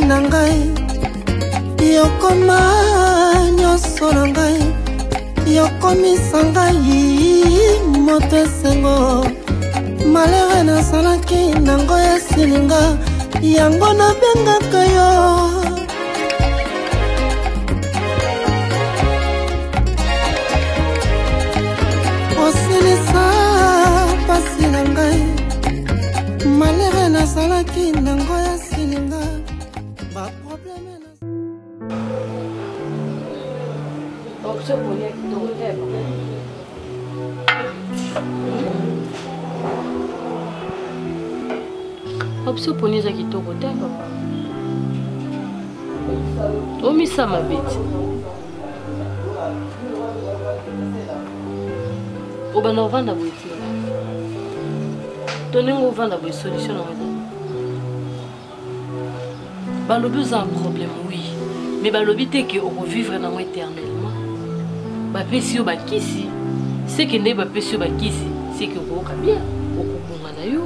na ngai yokoma nyonso na ngai yokomisa ngai moto esengo malere nasalaki nango esilinga yango nabengaka yo osilisa pasi na ngai malere nasalaki nango esilinga baprobleme Option poni za kitoko te papa. Omisa mabeti. Obana ovanda boiti. Tonengo ovanda boiti solution na mata. Balobi za un problème oui, mais balobi te que on vivre dans éternellement. Ba pesi yo bakisi, c'est que ne ba pesi yo bakisi, c'est que ko bien, ko bonga na yo.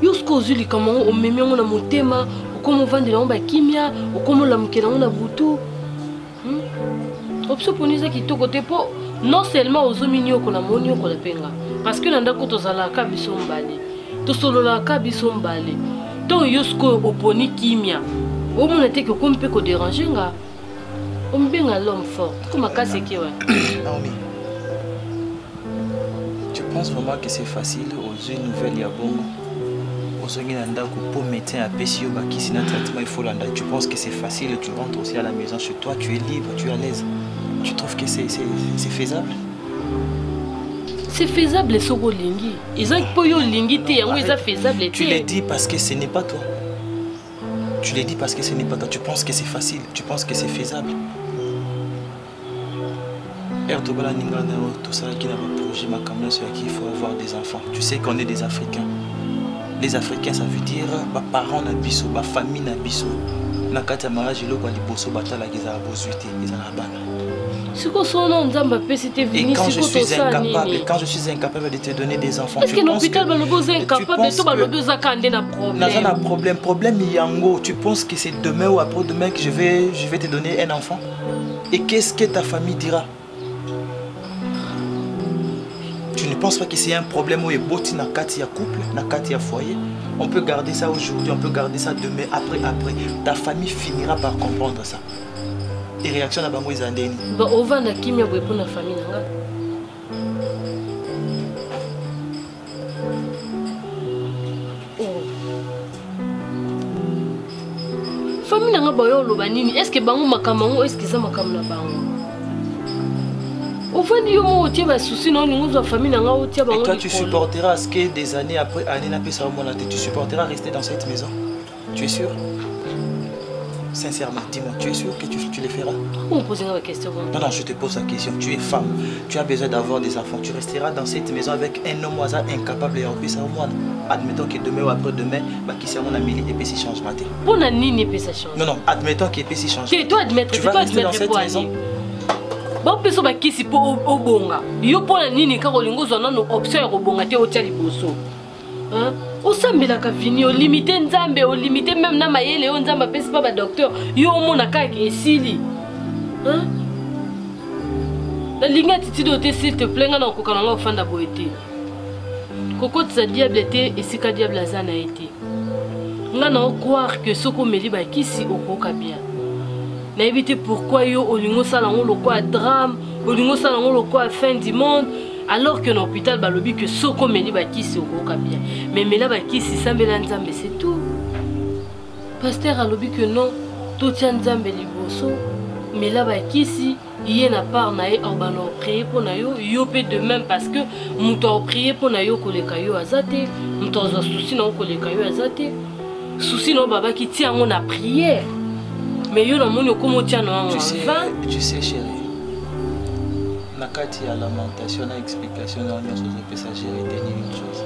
Yosko zuli kama o memi ngona motema okomo vandi na omba kimia okomo la mukela ngona butu opso poniza kitoko te po non seulement ozomini oko na moni oko la penga parce que nanda ko tozala ka biso mbale to solola ka biso mbale to yosko oponi kimia o mona te ko kompe ko déranger nga o mbenga l'homme fort comme kase ki wa Naomi, tu penses vraiment que c'est facile aux une nouvelle ya bongo? Pour médecin à PCO, qui traitement il faut l'anda. Tu penses que c'est facile, tu rentres aussi à la maison chez toi, tu es libre, tu es à l'aise. Tu trouves que c'est faisable? C'est faisable les soko lingi. Ils ont pas yo lingi te yango ils faisable. Tu le dis parce que ce n'est pas toi. Tu le dis parce que ce n'est pas toi. Tu penses que c'est facile, tu penses que c'est faisable. Erdogan Ningana, tout ça qui n'a pas projet ma caméra sur qui il faut avoir des enfants. Tu sais qu'on est des Africains. Les Africains, ça veut dire bah, parents na biso, bah, famille na biso. Na kata mariage lo kwa liboso batala giza bozuité, giza na bana. Siko sono nzamba pe c'était venu siko to ça ni. Quand je suis incapable de te donner des enfants, est-ce que l'hôpital va le besoin incapable de to ba le besoin kande na problème. Na problème yango, tu penses que c'est demain ou après-demain que je vais te donner un enfant? Et qu'est-ce que ta famille dira? Tu ne penses pas que c'est un problème où il y a beaucoup de couple, de foyer? On peut garder ça aujourd'hui, on peut garder ça demain, après. Ta famille finira par comprendre ça. Et réaction à Bango Izandeni. On va na kimia pour la famille. Famille nanga boyo lobanini. Est-ce que Bango makamango, est-ce que ça makamna Bango? Et toi tu supporteras ce que des années après année tu supporteras rester dans cette maison? Tu es sûr? Sincèrement, dis-moi, tu es sûr que tu le feras? On pose une question. Non, je te pose la question. Tu es femme, tu as besoin d'avoir des enfants. Tu resteras dans cette maison avec un homme incapable et en plus admettons que demain ou après-demain, qui c'est mon ami et puis si change matin. Pour la nini peut ça changer? Non, admettons qu'il peut si change. Tu vas rester dans cette maison. Bon peso ba kisi po obonga yo pona nini ka kolingo zona no option ya obonga te otia liboso hein o sambela ka vini o limiter nzambe o limiter même na mayele o nzamba pesi pa ba docteur yo mona ka esili hein la ligne attitude o te s'il te plaît nga na ko kana nga ofanda boete koko tsa diable te esika diable azana été nga na croire que soko meli ba kisi okoka bien. Na éviter pourquoi yo olingo salango lokwa drame, olingo salango lokwa fin du monde, alors que l'hôpital balobi que soko meli bakisi okoka bien. Mais mela bakisi sambela nzambe c'est tout. Pasteur alobi que non, tout tient nzambe liboso, mela bakisi yé na part na e orbano prier pour na yo, yo pe de même parce que muto prier pour na yo koleka yo azate, muto za souci na koleka yo azate. Souci no baba ki ti ango na prière. Mais yo na moni comment tient non tu sais chérie, nakati ya lamentation na explication na nyonso zo pesa gérer tenir une chose.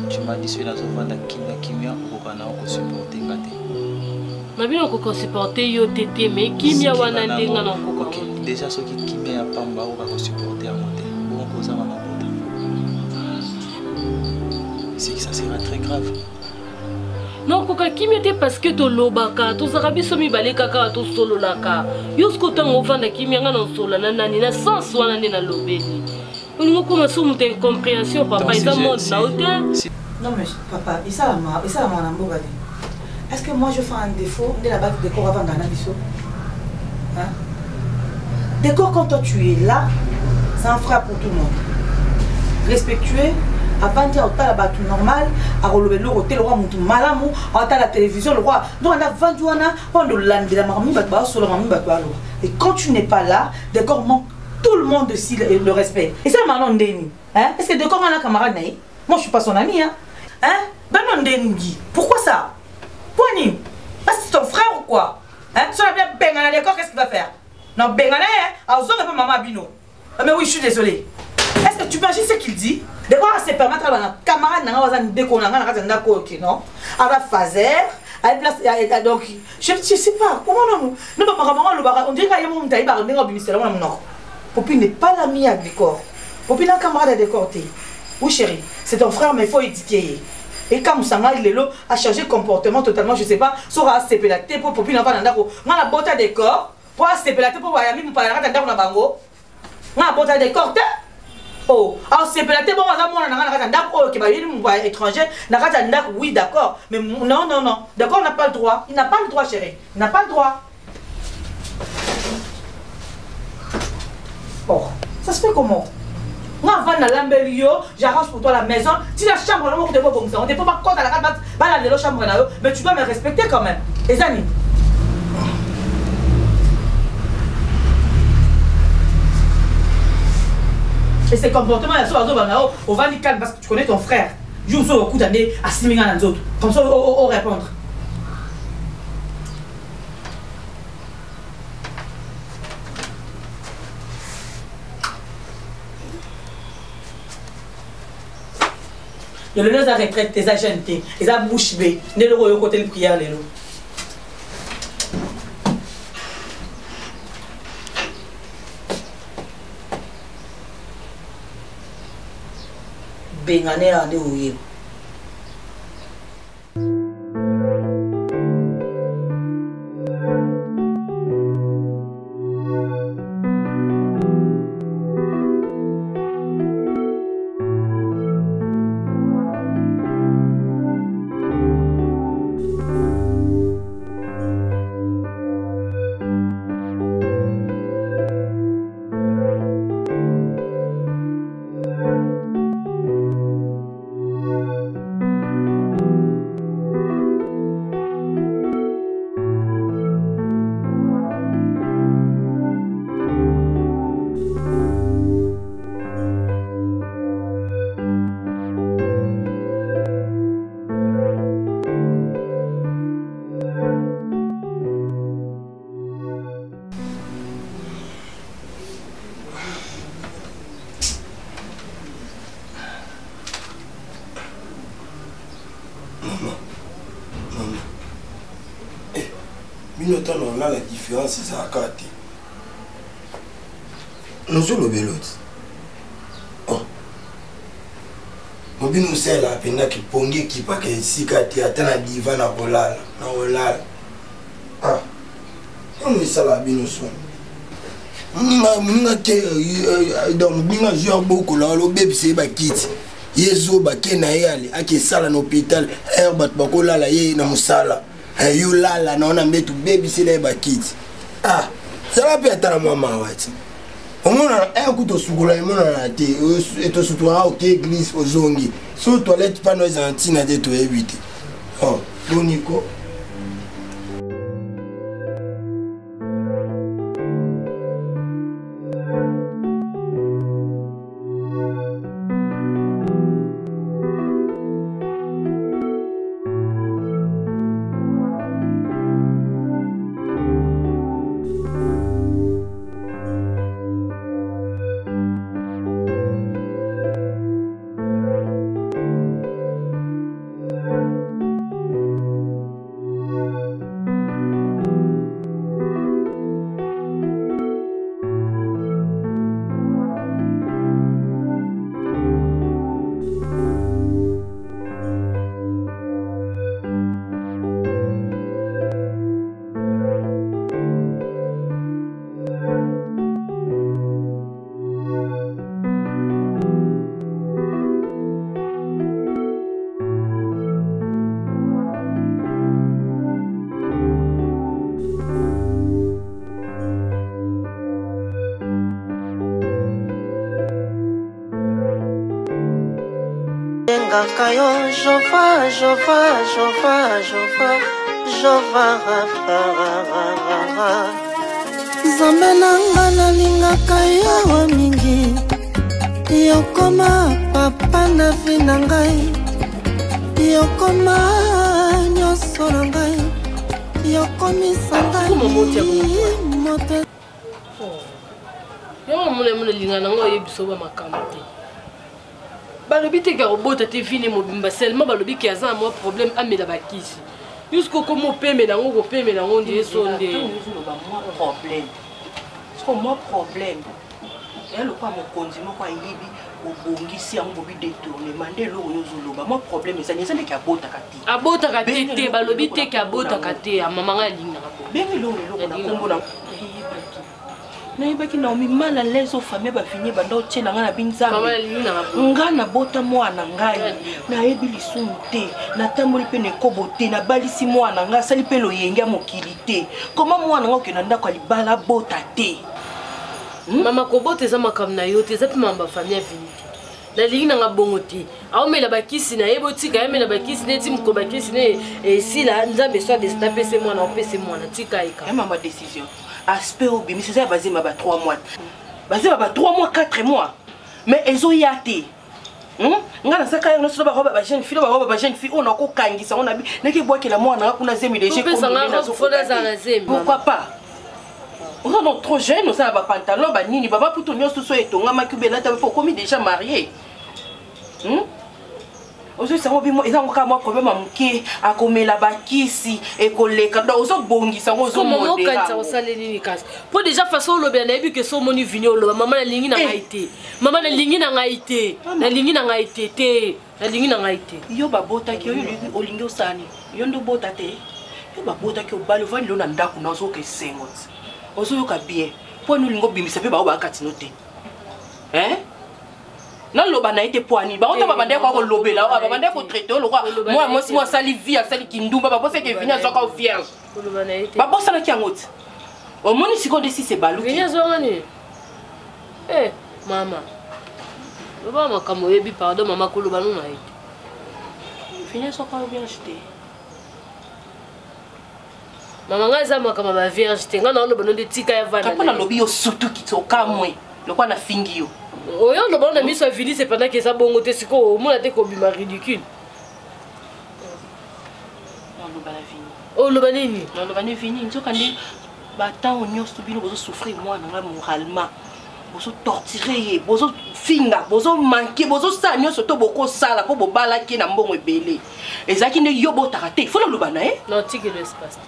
Tu m'as dit cela zo vanda kimia okana ko supporter ngate. Na bino ko supporter yo tété mais kimia wana ndenga na ko. OK, déjà ce qui kimia ya pamba o ko supporter à monter. Bon ko za mama bota. C'est que ça sera très grave. nakoka kimia te parce que tolobaka tozaka biso mibale kaka tosololaka yo siko ntango ovanda kimia nga na osola na nani na sens wana nde nalobeli olingo koma so moto incompréhension papa eza monde na o te. Non mais papa, et ça la mort. Est-ce que moi je fais un défaut de la base de décor avant Ghana Bisso? Hein? Décor quand toi tu es là, c'est un frère pour tout le monde. Respectueux, avant de dire la batte normal, à relever le rôle, le roi monte malamu, à la télévision, le roi. Donc on a vendu on a la marmite, sur le marmite. Et quand tu n'es pas là, décor manque tout le monde aussi le respect. Et ça maintenant Ndeni. Hein? Est-ce que décor on a un camarade naïf? Moi je suis pas son ami, hein? Hein? Ben non, Ndeni. Pourquoi ça? Pourquoi? Parce que c'est ton frère ou quoi? Hein? Si on a bien Bengana d'accord, qu'est-ce qu'il va faire? Non, Bengana, hein? Alors, on pas maman Bino. Mais oui, je suis désolée. Est-ce que tu imagines ce qu'il dit? D'abord, elle se permettre à la camarade n'a déconné, non? À la phaser, à la place, donc, je sais pas, comment non? Non, maman, on dirait qu'il y a mon taille, on dirait qu'il y a mon non. Popi n'est pas l'ami à décor. Popi n'a camarade à décorter. Oui, chérie, c'est ton frère, mais il faut éduquer. Et quand Moussanga Lelo a changé de comportement totalement, je sais pas, sera sépélaté pour Popi n'a pas d'andako. Moi, la botte à décor, pour sépélaté pour Wayami, mon père n'a pas d'andako. Moi, la botte à décor, oh, alors sépélaté pour moi, n'a pas d'andako, qui va y aller étranger, n'a pas d'andako, oui, d'accord. Mais non, non, non. D'accord, on n'a pas le droit. Il n'a pas le droit, chérie. Il n'a pas le droit. Oh, ça se fait comment? Moi, avant de l'embellio, j'arrange pour toi la maison. Si la chambre, on ne peut pas comme ça. On ne peut pas compter à la carte, la chambre, mais tu dois me respecter quand même. Les amis. Et ces comportements, on va dire calme parce que tu connais ton frère. Joue sur le coup d'année à 6 000 ans dans autres. Comme ça, on répondre. Il y a les retraites, les agents, les bouche bée, les côté de prière. Bengane à des On a la différence, c'est ça à côté. Nous sommes le l'autre. Oh. Nous sommes là, pendant que Pongi qui pas que si Kati attend à divan à Bolal, na Bolal. Ah. On est ça là, nous sommes. Donc, nous jouons beaucoup là, le bébé c'est ba kit. Yezo ba kenayali, ake sala na hôpital, herbat bakola la ye na musala. You lala na ona mbetu baby sile ba kit. Ah, ça va pas être moi mawati. Au moins kuto sugula imona na te eto sutura au église ozongi. Sur toilette pas nos antina de to éviter. Oh, Nico. nalingaka yo Jova Jova Jova Jova Jova Nzambe nanga nalingaka yo mingi yokoma papa na vi na ngai yokoma nyonso na ngai yokomisa ngai moto yo mona mona linga nango yebiso ba makambo te balobi te ka robota te fini mobimba seulement balobi ki aza moi problème amela bakisi jusqu'au comment peme nango ko peme nango ndi sonde problème c'est moi problème et le quoi mon konzi moko ayibi obongisi yango bobi détournement nde eloko yozoloba moi problème ezali ki abotaka te balobi te ki abotaka te mama nga alingaka po bengi eloko na kombo na nayebaki naomi mal à l'aise aux familles bafini banda otiela nga na binzambe nga nabota mwana ngai nayebi lisumu te natamboli mpe nekobo te nabalisi mwana nga asali mpe loyenge ya mokili te koma mwana nga okenda ndako ya libala bota te mama kobota eza makambo na yo te eza mpe mama bafamille avini te nalingi nanga bongo te aomela bakisi na ye botika ayemela bakisi neti moko bakisi ne esila nzambe so adesita apese mwana opese mwana tika eka mama décision aspect obimi c'est ça basé ma 3 mois basé ma 3 mois 4 mois mais ezo yate nga na saka yango so ba roba ba jeune fille on a ko kangisa on a bi neke boakela mwana kuna zemi déjà pourquoi pas on est trop jeune on ça ba pantalon ba nini baba puto nyoso so etonga makubela ta po komi déjà marié ozo sango bimo ezango ka moi problème amuke akomela bakisi ekoleka donc ozo bongisa ngo ozo modela comment kanza osale nini kasi po déjà façon lobe na yebi que so moni vini oloba mama na lingi na ngaite mama na lingi na ngaite na lingi na ngaite te na lingi na ngaite yo babota ki yo olingi osani yo ndo bota te yo babota ki obalo vani lo na ndaku na ozo ke sengo ozo yoka bien po no lingo bimisa pe ba bakati no te non loba na été poani ba on ba ndeko ko lobela ba bandeko ko traiter lo quoi moi sali vie sali kindumba ba bosse ke vina zoka vierge ba bossa na kiangote au moni seconde si c'est balou vina zongani mama loba makamo yebi pardon mama ko loba no na été vina zoka vierge te mama nga za makama ba vierge te nga na loba no de tika ya vana kapona lobi yo surtout kitsoka mwe lo kwa na fingi yo oyo le bon ami soit fini c'est pendant que ça bongo te siko au moins te ko bima ridicule le banini non le banini fini nzoka ndi ba temps onyoso bino bozo souffrir moi na moralement bozo torturer bozo finga bozo manquer bozo sa nyoso to boko sala po bobala ki na mbongo ebele ezaki ne yo botaka te fona lobana non tike l'espace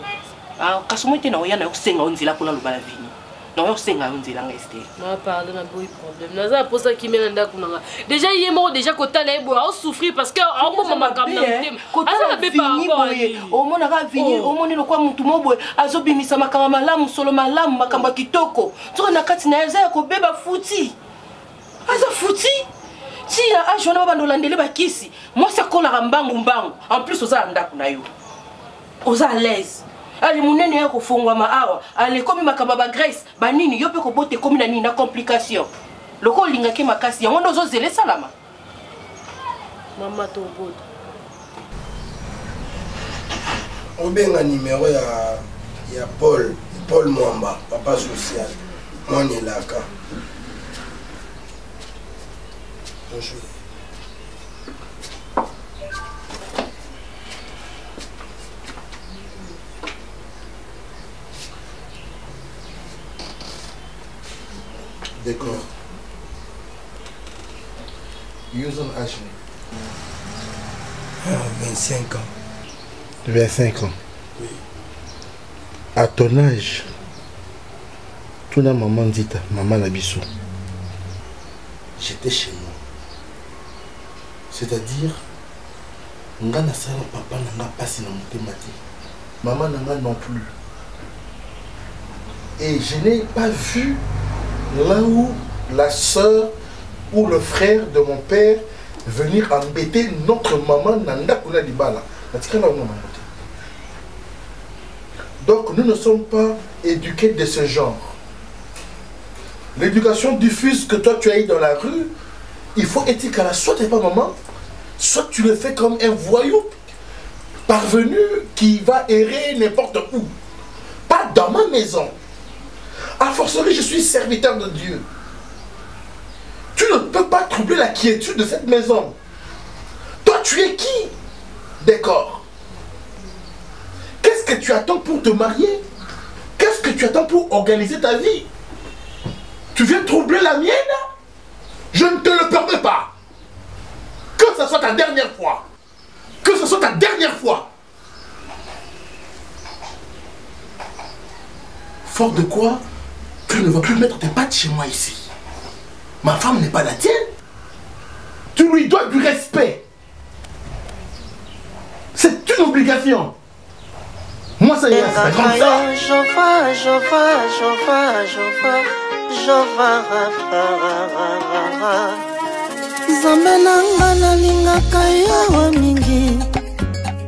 kasomo te na oyana yo senga onzila pona lobala vini non yo senga onzila ngeste ma parle na boy problème naza posa ki mena ndako nanga déjà yemo déjà kotala ebo a souffrir parce que on mama kamna tem asa be par rapport o mona ka vini o moni lo kwa mutu mobo azobimisa makama malamu solo malamu makamba kitoko to na kati na eza ko beba futi asa futi si a jona ba ndolandele ba kisi moi ça kola mbangu mbangu en plus oza ndako na yo oza à l'aise ali munene yako fungwa maawa ali komi makamba ba grace banini yo pe ko bote komi na nini na complication loko linga ke makasi yango ndozo zele salama mama to bote obenga numéro ya Paul Mwamba papa social moni laka bonjour D'accord. Yuson Ashley. 25 ans. 25 ans. Oui. À ton âge, tout la maman dit maman Nabiso. J'étais chez moi. C'est-à-dire, nga na sala papa nanga passé na motématique. Maman nanga non plus. Et je n'ai pas vu là où la soeur ou le frère de mon père venir embêter notre maman Nanda Kuna Dibala. Donc nous ne sommes pas éduqués de ce genre. L'éducation diffuse que toi tu as eu dans la rue, il faut éthique à la soit t'es pas maman, soit tu le fais comme un voyou parvenu qui va errer n'importe où. Pas dans ma maison. A fortiori, je suis serviteur de Dieu. Tu ne peux pas troubler la quiétude de cette maison. Toi, tu es qui? Décor. Qu'est-ce que tu attends pour te marier? Qu'est-ce que tu attends pour organiser ta vie? Tu viens troubler la mienne? Je ne te le permets pas. Que ce soit ta dernière fois. Que ce soit ta dernière fois. Fort de quoi, tu ne vas plus mettre tes pattes chez moi ici. Ma femme n'est pas la tienne. Tu lui dois du respect. C'est une obligation. Moi, ça y est, c'est comme ça. Zambe nanga nalingaka yawa mingi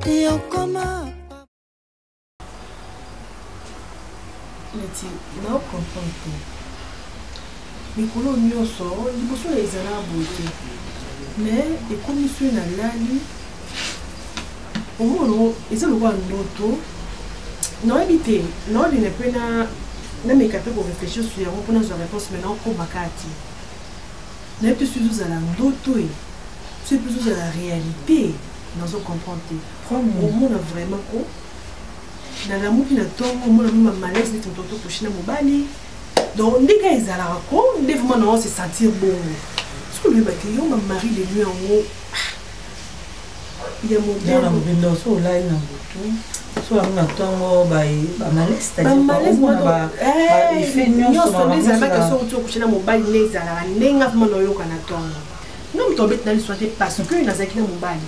yokoma. Neti, na comprendre. Mikolo nyonso, liboso ya ezala bote. Mais ekomi so na lali. Omono, eza lokwa ndoto. Na habité, na ne pena na mekape pour réfléchir sur yango pona sa réponse maintenant ko bakati. Na plus sur la ndoto et c'est plus sur la réalité. Dans ce comprendre. Omono vraiment ko na la muki na tongo omono ma malaise ni tonto ko china mobali. Donc ndika ezala ko ndevement non se sentir bon. Ce que le baki yo ma mari de lui en haut. Il y a mon dans la mobile so là na botu. So la tongo ba malaise c'est-à-dire ba effet nyonso les amis qui sont autour coucher na mobali nezala ndenga vraiment no yoka na tongo. Non me tomber dans l'histoire parce que na zakina mobali.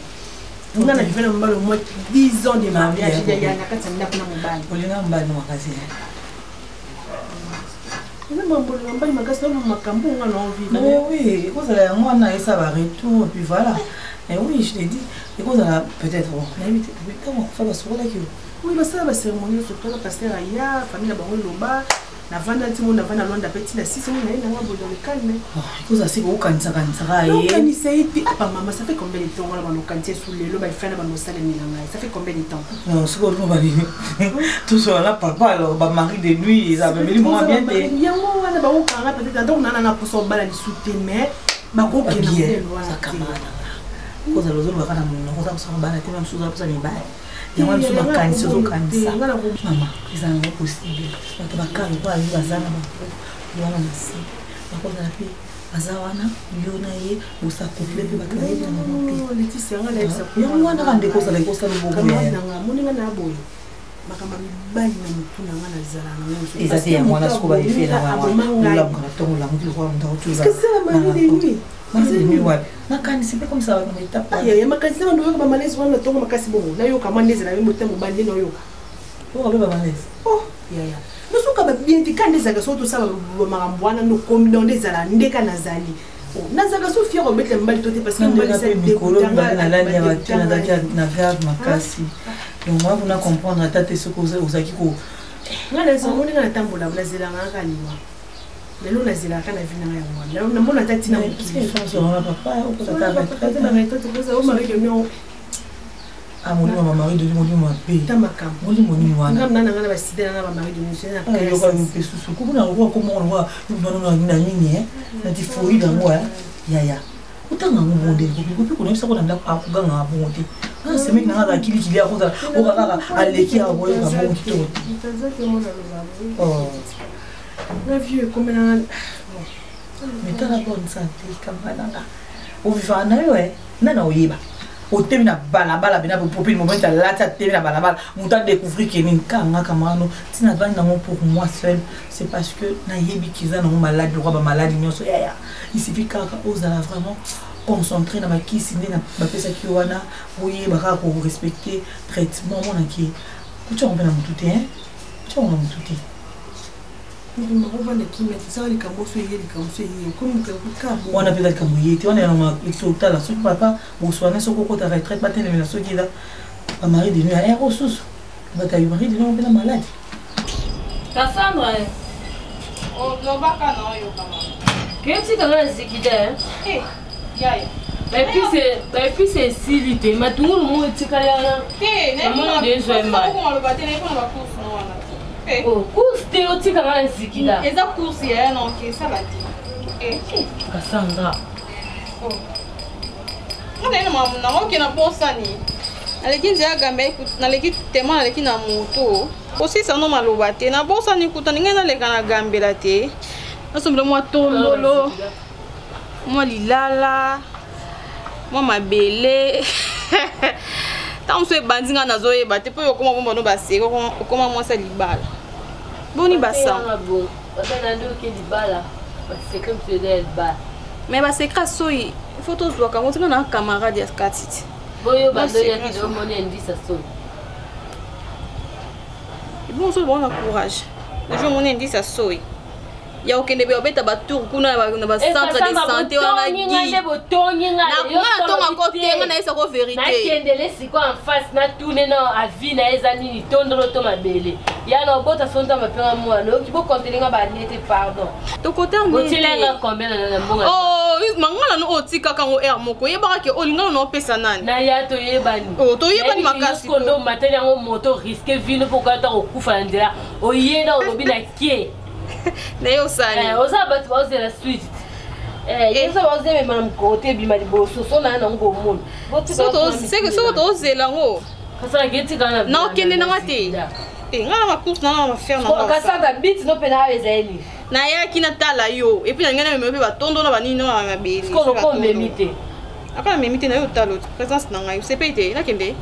On a vu na mobali au moins 10 ans de mariage il y a na kati na kuna mobali. Olinga mbali makasi. Mais oui, cause la mwana esa ba retour puis voilà. Et oui, je l'ai dit, et cause la peut-être bon, mais comment faire sur la qui. Oui, bah ça va cérémonie surtout la pasteur aya, famille la baron loba, na vanda ti mona vanda londa petit la 6 mona na ngabo dans le calme. Oh, cause ça c'est au kanisa kanisa et. Non, ça été papa maman, ça fait combien de temps on va au kanisa sous les loba fait na ba no sale milanga. Ça fait combien de temps? Non, c'est quoi on va dire. Tout ça là papa alors ba mari de lui, ils avaient mis moi bien té. Yango wana ba okanga peut-être donc nana na poso bala li souté mais ba ko ke na ça camarade. Cause los autres bakana mon cause ça bala té même sous ça mi ba. Yango so ba kanisa so kanisa. Maman, ils ont possible. Donc ba ka ko ali bazana ba. Wana nasi. Ba ko na pi azawana yona ye usa couple pe ba ka ye na mo. Laetitia ngala isa ko. Yango wana rande ko ça le ko ça le bobo. Nanga moninga na boye. Makamba mibali na mutu nanga na zala na ngoso. Ezati ya mwana siko ba ife na mwana. La ngala tongo la mutu kwa mta utuza. Est-ce que c'est la mari de lui? C'est mieux ouais. Na kanisi pe comme ça on étape. Ah ya makanisi na ndo ba malaise wana tongo makasi bongo. Na yo kama ndeze na yo mote mobali na yo. Oh ba malaise. Oh ya. Nous sommes bien dit quand les agaçons tout ça marambouana nous comme dans des ala ndeka nazali. Nazaka so fier remettre le mbali toté parce que mbali c'est mikolo na la nia batina na grave makasi. Donc moi vous na comprendre tata ce que vous avez ko. Ngana zo moni ngana tambola blazela ngaka liwa. Lelo nazela kana vina ya mwana. Na mbona tati na mukili. Sur papa ou tata retraite na retraite pour ça au mari de nous. Ah mon mari de lui mon paix. Tamakam. Mon wana. Ngana ngana ba sidela na ba mari de nous na. Ah yo ka mpe susu. Kuna roi comment on voit nous na nini na tifoi dans moi. Ya. Utanga ngomode ko ko ça ko na ko akuganga abonte. Ah c'est mec na nga kili kili a koza o kaka aleki a boye ka mo kito. Oh. Na vieux comme na Mais t'as la bonne santé comme ça. O vivant na yo nana oyeba. O temi na balabala bina pour popper le moment à la tête temi na balabala muta découvrir que ni kanga kamano tina vandi nango pour moi seul c'est parce que na yebi kiza na malade le roi ba malade nyonso ya il suffit kaka ozala vraiment concentré na makisi ndena ba pesa ki wana boye ba ka ko respecter traitement mona ki kucha ngombe na mutute hein kucha ngombe na mutute. On a peut-être comme il était on est dans l'exotal là ce papa ou soit ne soko ta retraite pas tellement ce qui là un mari de nuit à air ressources va ta mari de nuit on est malade Cassandra on va pas non yo comment qu'est-ce que tu as zikide eh yaya Et puis c'est silité. Mais tout le monde est calé. Oh, course théotique à un zikida. Et ça course hier non qui ça va dire. Cassandra. Oh. On est na OK na posa ni. Aleki nzia gambe na leki tema na leki na moto. Aussi ça no maloba te na posa ni kuta ninga na leka na gambe la te. Asomble moi tondolo. Moi lilala. Moi mabele. Tant que bandinga na zoé baté po yokoma bomba no basé okoma moi ça libala. Boni basa. Bon. Bana ndo ke libala. C'est comme tu es bas. Mais ba secret soyi. Il faut tous voir quand on a un camarade ya skatiti. Boyo bando ya ki do moni ndi sa soyi. Bon so bon courage. Le jour moni ndi sa soyi. Ya okende be obeta ba tour kuna na ba centre de santé wana gi. Na kuna tonga ko tenga na isa ko vérité. Na kendele siko en face na tourner na avi na ezani ni tondolo to mabele. Ya no bota sonta mapenga mwa no ki bo kontelinga ba nete pardon. To côté en botilenga combien na mbonga. Oh, mangala no otika kango air moko yebaka ke olinga no pesa nani. Na ya to yebani. Oh, to yebani makasi. Ko ndo mateli ngo moto risque vino pourquoi ta okufa ndira. Oyena olobi na kie. Na yo sani. Oza batu ba ozela suite. Yesa ba ozela même na côté bima liboso so na ngo monde. So to ozela ngo. Kasa geti kana. Na okende na ngate. Ngana ma course na ma faire na. Kasa ga bit no pena ezeli. Na ya kina tala yo et puis ngana me ba tondo na banini na ma beli. Ko ko memite. Akala memite na yo talo. Présence na ngai. C'est pété na kende.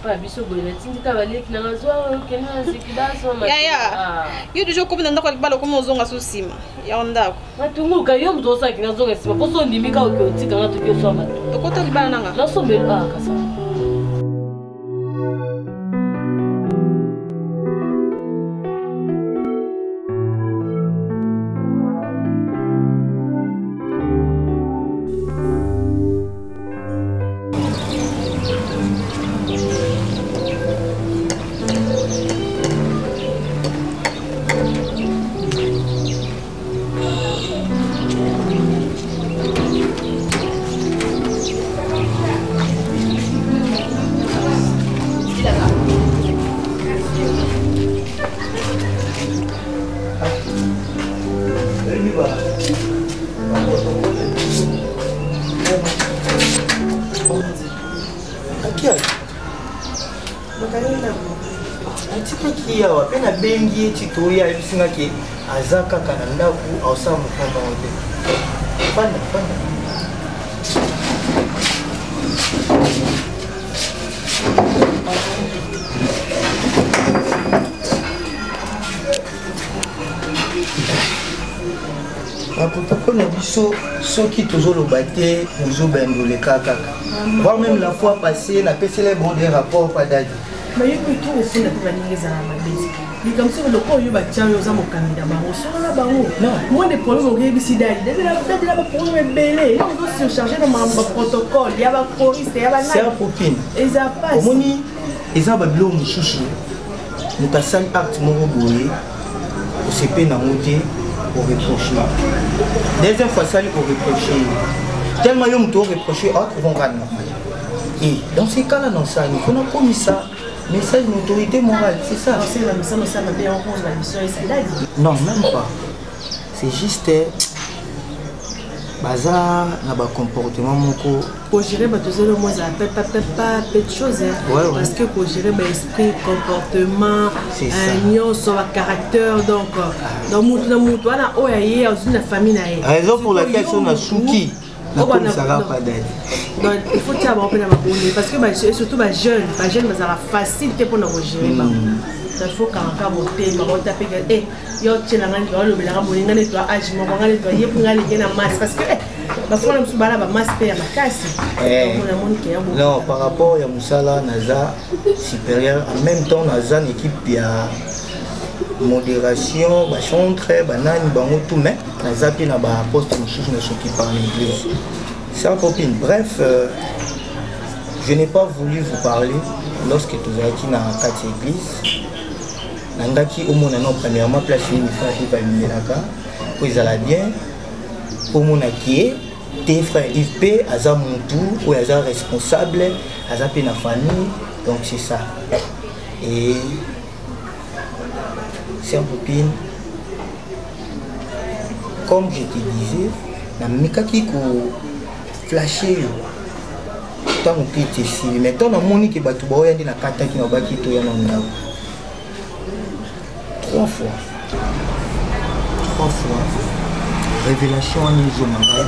Pas biso boye tindika baleki na ngazwa okena zikidaso ma. Ya. Yo déjà ko bina ndako balo ko mozonga so sima. Ya ndako. Matunguka yo mzo sa kina zonga sima. Poso ndimika okyotika ngato kyo so ma. Tokota libana nanga. Na so mbele kasa. bengi chitoya ibisinga ke azaka kana ndaku awsa mufamba wote fanda apotokona biso soki tozoloba te tozobendole kaka voire même la fois passée na pesele bon des rapports pas dadi. Mais il faut tout aussi la planning à ma base. Il comme ça le corps il va tirer aux amours candidat bango sur la bango. Non, moi des problèmes au révissi d'aide. Dès la problème belé, on doit surcharger dans mon protocole. Il y a pas choriste, il y a pas. C'est un copine. Et ça passe. Omoni, ils ont bablo mususu. Nous passons acte mon boye. Au CP na monté pour reprocher. Deuxième fois ça pour reprocher. Tellement ils m'ont reproché, autres vont gagner. Et dans ces cas-là, non ça, il faut pas commis ça. Message d'autorité morale, c'est ça. Non, même pas. C'est juste bazar, n'a pas comportement moko. Pour gérer bah tous les mots ça pas peu de choses parce que pour gérer bah esprit, comportement, union sur le caractère donc dans monde voilà oh yé dans une famille na. Raison pour laquelle on a souki. Donc il faut que tu aies parce que surtout les jeunes, ça facile pour nous gérer. Il faut quand monter, taper et yo tiens la le bela moninga ne toi âge mo ngale toi yé ngale na masse parce que ba fona msubala ba masse pe ya makasi. Non, par rapport à Moussala Naza supérieur en même temps Naza une équipe ya modération, ba chantre, banani bango tout mais Naza pi na ba poste mususu ne s'occupe pas en église. C'est un copine. Bref, je n'ai pas voulu vous parler lorsque tu as été dans la carte église. Nandaki au monde non premièrement place une fois qui va une là pour ils allaient bien pour mon acquier, tes frères IFP, Aza Moutou, ou Aza responsable, Aza pe na famille, donc c'est ça. Et c'est un copine, comme je te disais, na mikaki ko flasher yo. Tant que tu es ici, mais tant que tu es ici, na kata ki na baki to ya na ndako. 3 fois. Révélation en Nizomanga.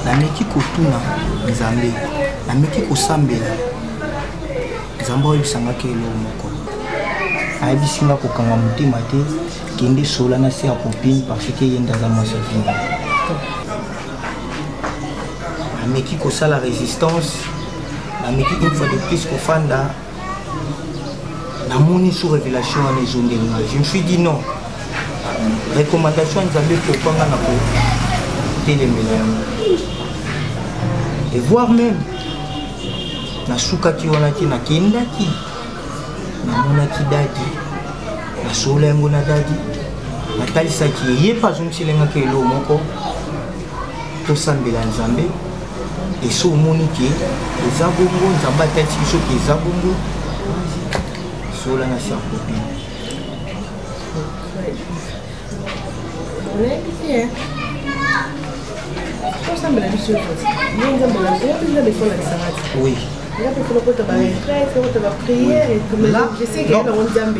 La meki kotuna nzambe. La meki kosambela. Nzambe oyo sanga ke lo moko. Ayibisinga kokanga mutima te kende sola na se ya copine parce que yenda za mwasa vinga. La meki kosa la résistance. La meki une fois de plus kofanda. La moni sous révélation en Nizomanga. Je me suis dit non. Recommandation nzambe kokanga na ko telemela. Et voire même na sukaki wana ki na kendaki na monaki dadi na solengo na dadi na talisaki ye pas une silenga ke lo moko to sambela nzambe et so moniki eza bongo nzamba tati so ke eza bongo sola na sia copine. Oui. Là,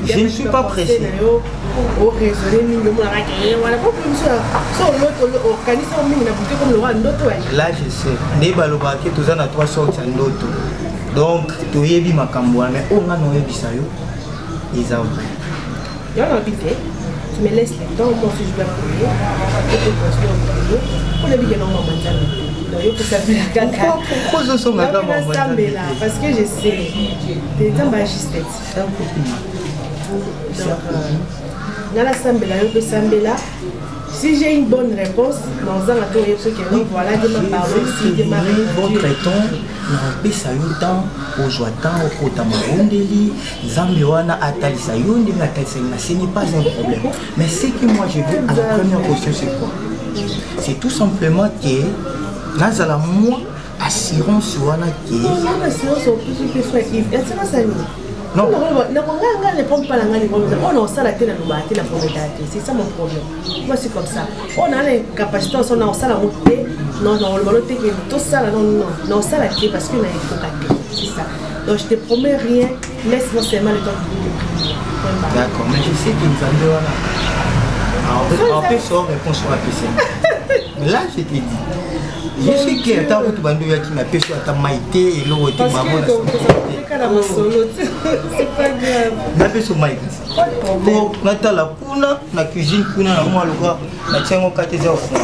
je ne suis pas pressé. Là, je sais. Donc, tu es bien ma camboua, mais on a noé bisayo. Ils ont vrai. Tu me laisses le temps, moi si je dois prier, je peux continuer à prier. On a bien normalement pourquoi je suis là? Parce que je sais, des temps magistes. Si j'ai une bonne réponse, dans un atelier, voilà, de ma parole, de ma votre temps, on ça un temps, au joie temps, au côté Marondeli, Zambiwana, Atalisa Yondi, ce n'est pas un problème. Mais ce que moi je veux à la première question, c'est quoi? C'est tout simplement que Nazala, moi, assurance wana que. Non, assurance au plus que frère Yves. Est-ce que ça nous? Non. Ne prends pas la gagne. On a ça la tête dans la propriété. C'est ça mon problème. Moi c'est comme ça. On a les capacités, on a ça la montée. Non, le ballon que tout ça là non ça la clé parce que on a les contacts. C'est ça. Donc je te promets rien. Laisse-moi seulement le temps de prier. D'accord, mais je sais que nous allons là. En fait, sans réponse sur la question. Là, je te dis. Je suis clair, tant que tu vas nous dire qu'il m'a pêché à ta maïté et l'eau était ma bonne. C'est pas grave. Na pêché au maïté. Pour Nata la kuna, la cuisine kuna, la moi le gars, la tiens au 4 heures au fond.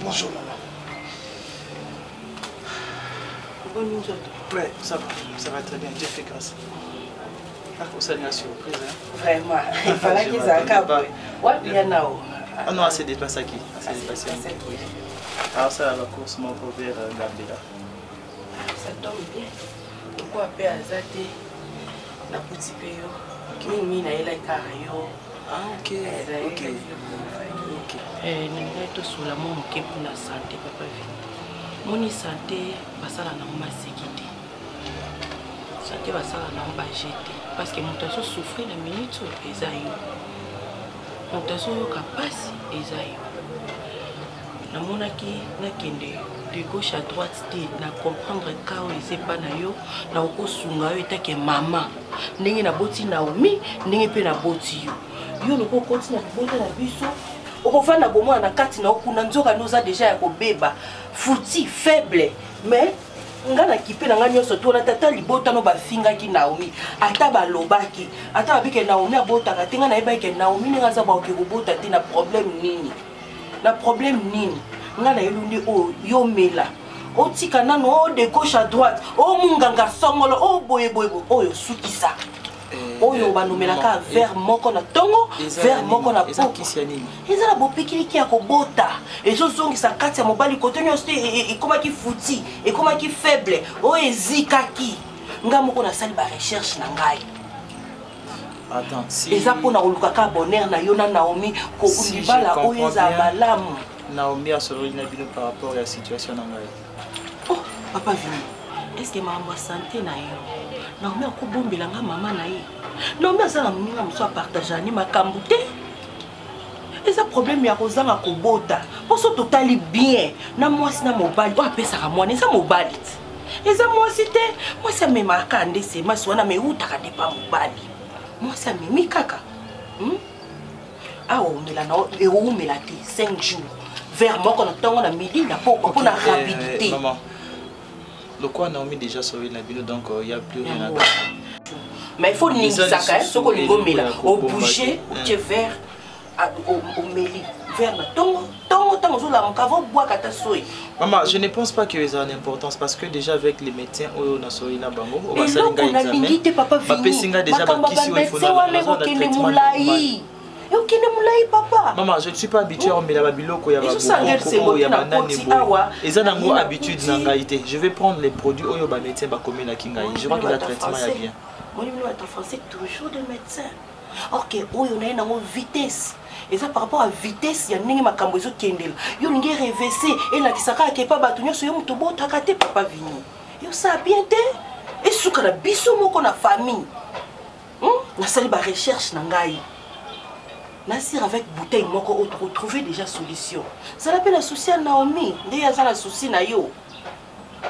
Bonjour maman. Ouais, ça va très bien, Dieu fait grâce. Ah, vous savez la surprise, hein? Vraiment, il fallait qu'ils aient what do you know? Ah non, c'est déplacé à qui? C'est déplacé à qui? Alors ça, la course m'a vers Gambela. Ça tombe bien. Pourquoi payer à Zate? La petite payo. Mimi na ila karayo. Ah ok, ok. Nanga to sula mo mke pour la santé papa vi. Moni santé basala na ma sécurité. Santé basala na ba jeter parce que mon tasso souffrir la minute ezayo. Mon tasso yo kapasi ezayo. Na monaki na kende de gauche à droite na comprendre ka o esepa na yo na okosunga yo etake mama ndenge na boti Naomi ndenge pe na boti yo loko continue na bota na biso okofanda bomona na kati na okuna nzoka noza déjà ya kobeba futi faible mais nga na kipe na nga nyonso to na tata libota no bafingaki Naomi ata balobaki ata babike Naomi abotaka te nga na yeba ke Naomi ninga za ba okobota te na problème nini nga na elunde o yo mela o tika nano o de gauche à droite o munganga songolo o boye o yo sukisa oyo banomelaka vers moko na tongo vers moko na poko eza na bopikili ki ya kobota ezozongisa kati ya mobali kote nyonso ekomaki futi ekomaki faible o ezikaki nga moko nasali ba recherche na ngai. Attends, si eza mpona kolukaka bonheur na yo na Naomi kolibala oyo eza malamu. Naomi a solo na bino par rapport à la situation na ngai. Oh papa Vini, est-ce que maman santé na yo Naomi akobombela nga mama na ye Naomi azala moninga mosu apartage ani makambo te eza problème ya kozanga kobota poso totali bien na mwasi na mobali o apesaka mwana eza mobali eza mwasi te mwasi amemaka ndese masi wana meutaka nde pa mobali mwasi amemi kaka awa omela na eumela te 5 jours vers moko na ntongo na midi na poko mpona rapidité. Maman, le quoi Naomi déjà sauvé la bino donc il n'y a plus rien à dire. Mais il faut ningisaka ce qu'on ngomela au bouger au vers au meli vers la tongo zo la mkavo bois kata soyi. Maman, je ne pense pas que ça a une importance parce que déjà avec les médecins on a sauvé na bango on va salinga examen. Papa Vini. Déjà bakisi il faut na traitement. Okene mulai papa. Maman, je ne suis pas habitué à mettre la biloko ya baboko ya banane boy. Eza nango habitude na ngaité. Je vais prendre les produits oyo ba médecin ba commun na kingai. Je vois que le traitement est bien. Moi je vais français toujours de médecin. OK, oyo na nango vitesse. Et ça par rapport à vitesse ya ndenge makambo ezo kendela. Yo ngi reverser et la kisaka ke pa batu nyoso yo muto botaka te papa Vini. Yo ça bien te. Et suka na biso moko na famille. Na sali ba recherche na ngai. Nasir avec bouteille moko autre trouver déjà solution. Ça l'appelle la souci à Naomi, ndeya za la souci na yo.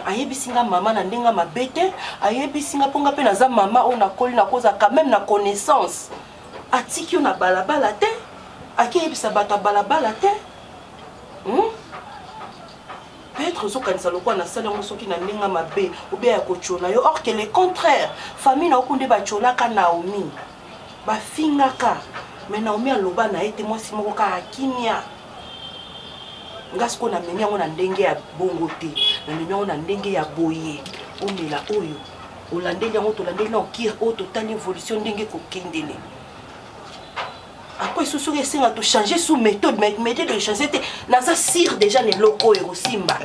Ayebisinga mama na ndenga mabete, ayebisinga ponga pe na za mama on a koli na koza quand même na connaissance. Atiki on a balabala te, akiyebisa bata balabala te. Peut-être zo kanisa lokwa na sala ngo soki na ndenga mabe ou bien ya kochola yo or que le contraire, famille na okunde ba chola ka Naomi. Ba fingaka mais Naomi aloba na ete mwasi moko ka kimia ngasko na menya ngona ndenge ya bongo te na menya ngona ndenge ya boye omela oyo olandeli yango tolandeli na okir o total évolution ndenge ko kendele après soso esenga to changer sous méthode de changer te na ça sire déjà les locaux et simba